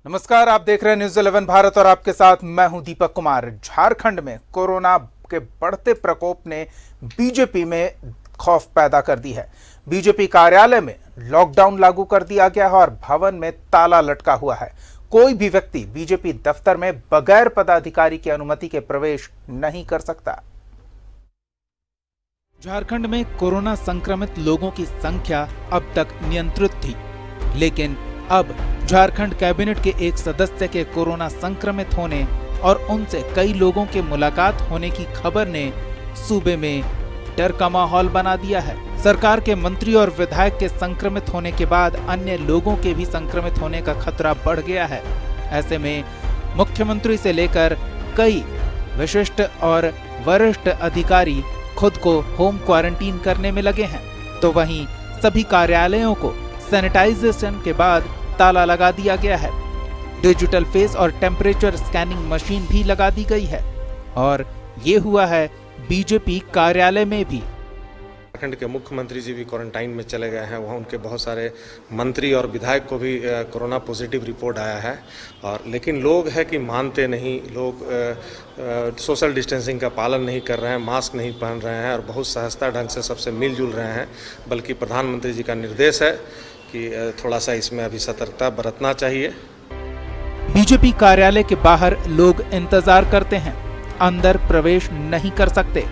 नमस्कार, आप देख रहे हैं न्यूज़ 11 भारत और आपके साथ मैं हूं दीपक कुमार। झारखंड में कोरोना के बढ़ते प्रकोप ने बीजेपी में खौफ पैदा कर दी है। बीजेपी कार्यालय में लॉकडाउन लागू कर दिया गया है और भवन में ताला लटका हुआ है। कोई भी व्यक्ति बीजेपी दफ्तर में बगैर पदाधिकारी की अनुमति के प्रवेश नहीं कर सकता। झारखंड में कोरोना संक्रमित लोगों की संख्या अब तक नियंत्रित थी, लेकिन अब झारखंड कैबिनेट के एक सदस्य के कोरोना संक्रमित होने और उनसे कई लोगों के मुलाकात होने की खबर ने सूबे में डर का माहौल बना दिया है। सरकार के मंत्री और विधायक के संक्रमित होने के बाद अन्य लोगों के भी संक्रमित होने का खतरा बढ़ गया है। ऐसे में मुख्यमंत्री से लेकर कई विशिष्ट और वरिष्ठ अधिकारी खुद को होम क्वारंटीन करने में लगे हैं, तो वहीं सभी कार्यालयों को सैनिटाइजेशन के बाद ताला लगा दिया गया है। डिजिटल फेस और टेम्परेचर स्कैनिंग मशीन भी लगा दी गई है और ये हुआ है बीजेपी कार्यालय में भी। झारखंड के मुख्यमंत्री जी भी क्वारंटाइन में चले गए हैं। वहाँ उनके बहुत सारे मंत्री और विधायक को भी कोरोना पॉजिटिव रिपोर्ट आया है। और लेकिन लोग है कि मानते नहीं, लोग सोशल डिस्टेंसिंग का पालन नहीं कर रहे हैं, मास्क नहीं पहन रहे हैं और बहुत सहजता ढंग से सबसे मिलजुल रहे हैं। बल्कि प्रधानमंत्री जी का निर्देश है कि थोड़ा सा इसमें अभी सतर्कता बरतना चाहिए। बीजेपी कार्यालय के बाहर लोग इंतजार करते हैं, अंदर प्रवेश नहीं कर सकते।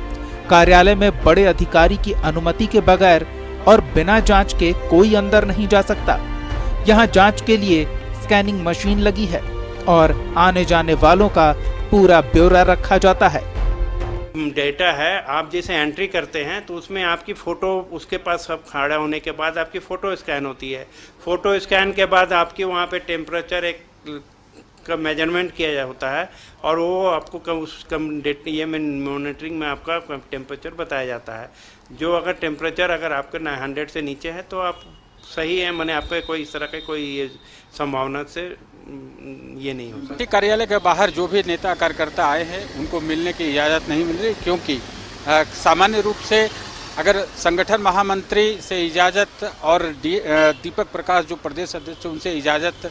कार्यालय में बड़े अधिकारी की अनुमति के बगैर और बिना जांच के कोई अंदर नहीं जा सकता। यहां जांच के लिए स्कैनिंग मशीन लगी है और आने जाने वालों का पूरा ब्यौरा रखा जाता है। डेटा है, आप जैसे एंट्री करते हैं तो उसमें आपकी फ़ोटो, उसके पास सब खड़ा होने के बाद आपकी फ़ोटो स्कैन होती है। फ़ोटो स्कैन के बाद आपकी वहाँ पे टेम्परेचर एक का मेजरमेंट किया होता है और वो आपको ये मॉनिटरिंग में आपका टेम्परेचर बताया जाता है। जो अगर टेम्परेचर अगर आपके 100 से नीचे है तो आप सही है, मैंने आपके कोई इस तरह के कोई ये संभावना से ये नहीं हो सकता। कार्यालय के बाहर जो भी नेता कार्यकर्ता आए हैं उनको मिलने की इजाज़त नहीं मिल रही, क्योंकि सामान्य रूप से अगर संगठन महामंत्री से इजाज़त और दीपक प्रकाश जो प्रदेश अध्यक्ष उनसे इजाज़त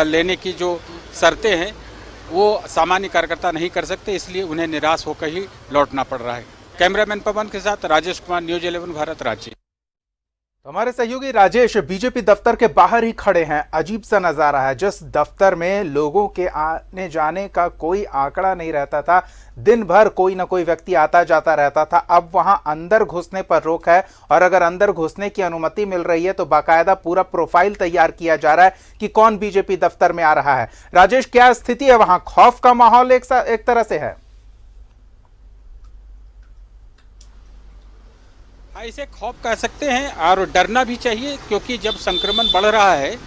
लेने की जो शर्तें हैं वो सामान्य कार्यकर्ता नहीं कर सकते, इसलिए उन्हें निराश होकर ही लौटना पड़ रहा है। कैमरामैन पवन के साथ राजेश कुमार, न्यूज़ 11 भारत, रांची। हमारे सहयोगी राजेश बीजेपी दफ्तर के बाहर ही खड़े हैं। अजीब सा नजारा है। जिस दफ्तर में लोगों के आने जाने का कोई आंकड़ा नहीं रहता था, दिन भर कोई ना कोई व्यक्ति आता जाता रहता था, अब वहां अंदर घुसने पर रोक है और अगर अंदर घुसने की अनुमति मिल रही है तो बाकायदा पूरा प्रोफाइल तैयार किया जा रहा है कि कौन बीजेपी दफ्तर में आ रहा है। राजेश, क्या स्थिति है वहां? खौफ का माहौल एक तरह से है। हाँ, इसे खौफ कह सकते हैं और डरना भी चाहिए, क्योंकि जब संक्रमण बढ़ रहा है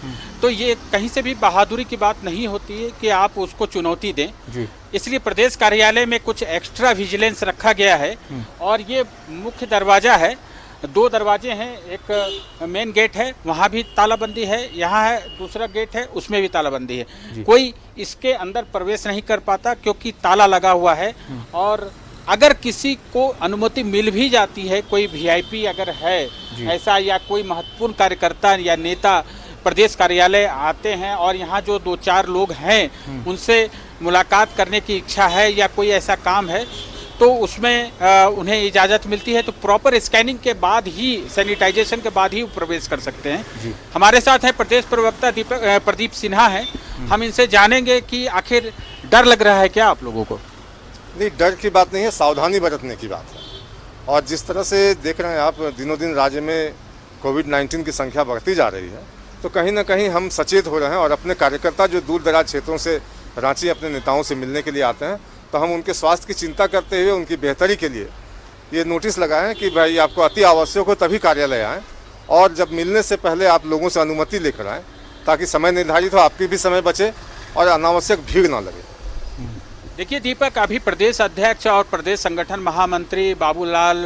तो ये कहीं से भी बहादुरी की बात नहीं होती है कि आप उसको चुनौती दें जी। इसलिए प्रदेश कार्यालय में कुछ एक्स्ट्रा विजिलेंस रखा गया है और ये मुख्य दरवाजा है। 2 दरवाजे हैं, एक मेन गेट है, वहाँ भी तालाबंदी है, यहाँ है दूसरा गेट है, उसमें भी तालाबंदी है। कोई इसके अंदर प्रवेश नहीं कर पाता क्योंकि ताला लगा हुआ है। और अगर किसी को अनुमति मिल भी जाती है, कोई वीआईपी अगर है ऐसा या कोई महत्वपूर्ण कार्यकर्ता या नेता प्रदेश कार्यालय आते हैं और यहाँ जो 2-4 लोग हैं उनसे मुलाकात करने की इच्छा है या कोई ऐसा काम है तो उसमें उन्हें इजाज़त मिलती है, तो प्रॉपर स्कैनिंग के बाद ही, सैनिटाइजेशन के बाद ही प्रवेश कर सकते हैं। हमारे साथ है प्रदेश प्रवक्ता प्रदीप सिन्हा हैं। हम इनसे जानेंगे कि आखिर डर लग रहा है क्या आप लोगों को? नहीं, डर की बात नहीं है, सावधानी बरतने की बात है। और जिस तरह से देख रहे हैं आप, दिनों दिन राज्य में कोविड-19 की संख्या बढ़ती जा रही है, तो कहीं ना कहीं हम सचेत हो रहे हैं और अपने कार्यकर्ता जो दूर दराज क्षेत्रों से रांची अपने नेताओं से मिलने के लिए आते हैं, तो हम उनके स्वास्थ्य की चिंता करते हुए उनकी बेहतरी के लिए ये नोटिस लगाएं कि भाई आपको अति आवश्यक हो तभी कार्यालय आएँ और जब मिलने से पहले आप लोगों से अनुमति लेकर आएँ, ताकि समय निर्धारित हो, आपकी भी समय बचे और अनावश्यक भीड़ ना लगे। देखिए दीपक, अभी प्रदेश अध्यक्ष और प्रदेश संगठन महामंत्री बाबूलाल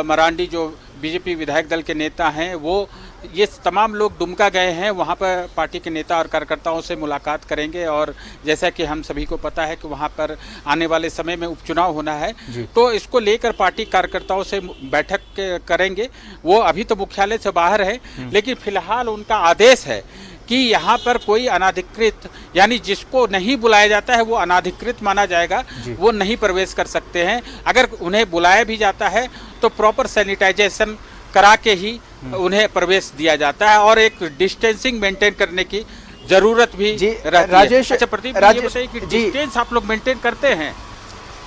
मरांडी जो बीजेपी विधायक दल के नेता हैं, वो ये तमाम लोग दुमका गए हैं, वहाँ पर पार्टी के नेता और कार्यकर्ताओं से मुलाकात करेंगे। और जैसा कि हम सभी को पता है कि वहाँ पर आने वाले समय में उपचुनाव होना है, तो इसको लेकर पार्टी कार्यकर्ताओं से बैठक करेंगे। वो अभी तो मुख्यालय से बाहर है, लेकिन फिलहाल उनका आदेश है कि यहाँ पर कोई अनाधिकृत, यानी जिसको नहीं बुलाया जाता है वो अनाधिकृत माना जाएगा, वो नहीं प्रवेश कर सकते हैं। अगर उन्हें बुलाया भी जाता है तो प्रॉपर सैनिटाइजेशन करा के ही उन्हें प्रवेश दिया जाता है और एक डिस्टेंसिंग मेंटेन करने की जरूरत भी रहती राजेश, है। अच्छा प्रदीप, ये बताइए कि डिस्टेंस आप लोग मेंटेन करते हैं?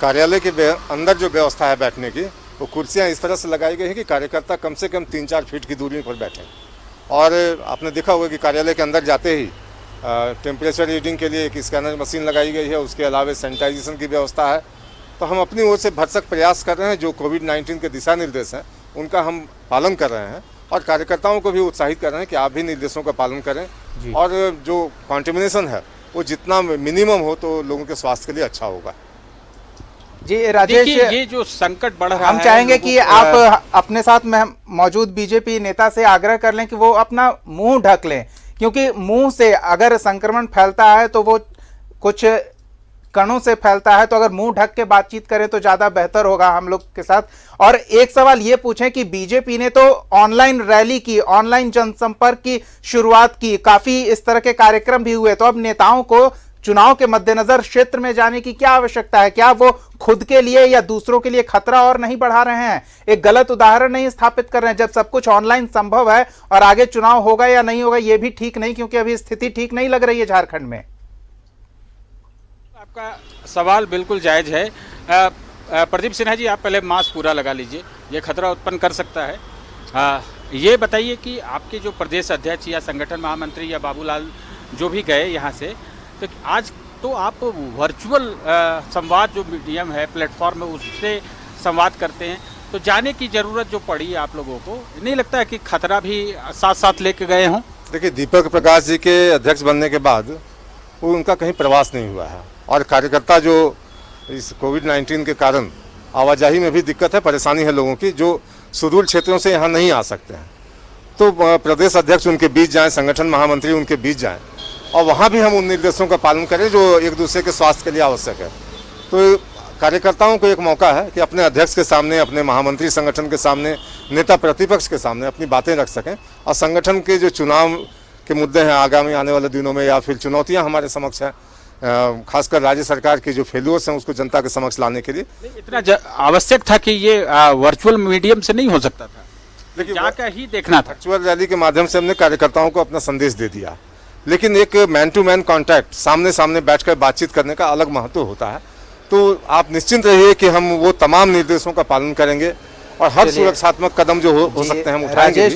कार्यालय के अंदर जो व्यवस्था है बैठने की, वो कुर्सियां इस तरह से लगाई गई है कि कार्यकर्ता कम से कम 3-4 फीट की दूरी पर बैठे। और आपने देखा होगा कि कार्यालय के अंदर जाते ही टेम्परेचर रीडिंग के लिए एक स्कैनर मशीन लगाई गई है, उसके अलावा सैनिटाइजेशन की व्यवस्था है। तो हम अपनी ओर से भरसक प्रयास कर रहे हैं, जो कोविड-19 के दिशा निर्देश हैं उनका हम पालन कर रहे हैं और कार्यकर्ताओं को भी उत्साहित कर रहे हैं कि आप भी निर्देशों का पालन करें और जो कॉन्टेमिनेशन है वो जितना मिनिमम हो तो लोगों के स्वास्थ्य के लिए अच्छा होगा। जी राजेश, ये जो संकट बढ़ रहा है, हम चाहेंगे कि आप अपने साथ में मौजूद बीजेपी नेता से आग्रह कर लें कि वो अपना मुंह ढक लें, क्योंकि मुंह से अगर संक्रमण फैलता है तो वो कुछ कणों से फैलता है, तो अगर मुंह ढक के बातचीत करें तो ज्यादा बेहतर होगा हम लोग के साथ। और एक सवाल ये पूछें कि बीजेपी ने तो ऑनलाइन रैली की, ऑनलाइन जनसंपर्क की शुरुआत की, काफी इस तरह के कार्यक्रम भी हुए, तो अब नेताओं को चुनाव के मद्देनजर क्षेत्र में जाने की क्या आवश्यकता है? क्या वो खुद के लिए या दूसरों के लिए खतरा और नहीं बढ़ा रहे हैं? एक गलत उदाहरण नहीं स्थापित कर रहे हैं? जब सब कुछ ऑनलाइन संभव है और आगे चुनाव होगा या नहीं होगा ये भी ठीक नहीं, क्योंकि अभी स्थिति ठीक नहीं लग रही है झारखंड में। आपका सवाल बिल्कुल जायज है। प्रदीप सिन्हा जी, आप पहले मास्क पूरा लगा लीजिए, ये खतरा उत्पन्न कर सकता है। ये बताइए कि आपके जो प्रदेश अध्यक्ष या संगठन महामंत्री या बाबूलाल जो भी गए यहाँ से, तो आज तो आप वर्चुअल संवाद जो मीडियम है, प्लेटफॉर्म है, उससे संवाद करते हैं, तो जाने की ज़रूरत जो पड़ी आप लोगों को, नहीं लगता है कि खतरा भी साथ साथ लेके गए हों? देखिए, दीपक प्रकाश जी के अध्यक्ष बनने के बाद वो उनका कहीं प्रवास नहीं हुआ है और कार्यकर्ता जो इस कोविड-19 के कारण आवाजाही में भी दिक्कत है, परेशानी है लोगों की, जो सुदूर क्षेत्रों से यहाँ नहीं आ सकते हैं, तो प्रदेश अध्यक्ष उनके बीच जाएं, संगठन महामंत्री उनके बीच जाएं और वहाँ भी हम उन निर्देशों का पालन करें जो एक दूसरे के स्वास्थ्य के लिए आवश्यक है। तो कार्यकर्ताओं को एक मौका है कि अपने अध्यक्ष के सामने, अपने महामंत्री संगठन के सामने, नेता प्रतिपक्ष के सामने अपनी बातें रख सकें और संगठन के जो चुनाव के मुद्दे हैं आगामी आने वाले दिनों में या फिर चुनौतियाँ हमारे समक्ष हैं, खासकर राज्य सरकार के जो फेल्योर्स हैं उसको जनता के समक्ष लाने के लिए इतना आवश्यक था कि ये वर्चुअल मीडियम से नहीं हो सकता था, लेकिन जाकर ही देखना था। वर्चुअल रैली के माध्यम से हमने कार्यकर्ताओं को अपना संदेश दे दिया, लेकिन एक मैन टू मैन कांटेक्ट, सामने सामने बैठकर बातचीत करने का अलग महत्व होता है। तो आप निश्चिंत रहिए कि हम वो तमाम निर्देशों का पालन करेंगे और हर सुरक्षात्मक कदम जो हो सकते हैं हम उठाएंगे,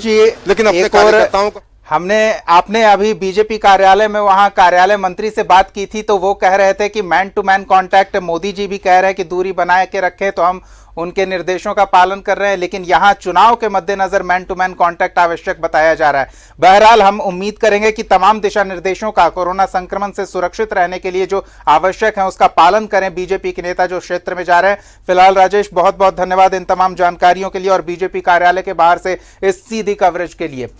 लेकिन अपने कार्यकर्ताओं को आपने अभी बीजेपी कार्यालय में वहां कार्यालय मंत्री से बात की थी, तो वो कह रहे थे कि man to man contact, Modi ji भी कह रहे हैं कि दूरी बनाए के रखें, तो हम उनके निर्देशों का पालन कर रहे हैं, लेकिन यहाँ चुनाव के मद्देनजर मैन टू मैन कांटेक्ट आवश्यक बताया जा रहा है। बहरहाल हम उम्मीद करेंगे कि तमाम दिशा निर्देशों का कोरोना संक्रमण से सुरक्षित रहने के लिए जो आवश्यक है उसका पालन करें बीजेपी के नेता जो क्षेत्र में जा रहे हैं। फिलहाल राजेश, बहुत बहुत धन्यवाद इन तमाम जानकारियों के लिए और बीजेपी कार्यालय के बाहर से इस सीधी कवरेज के लिए।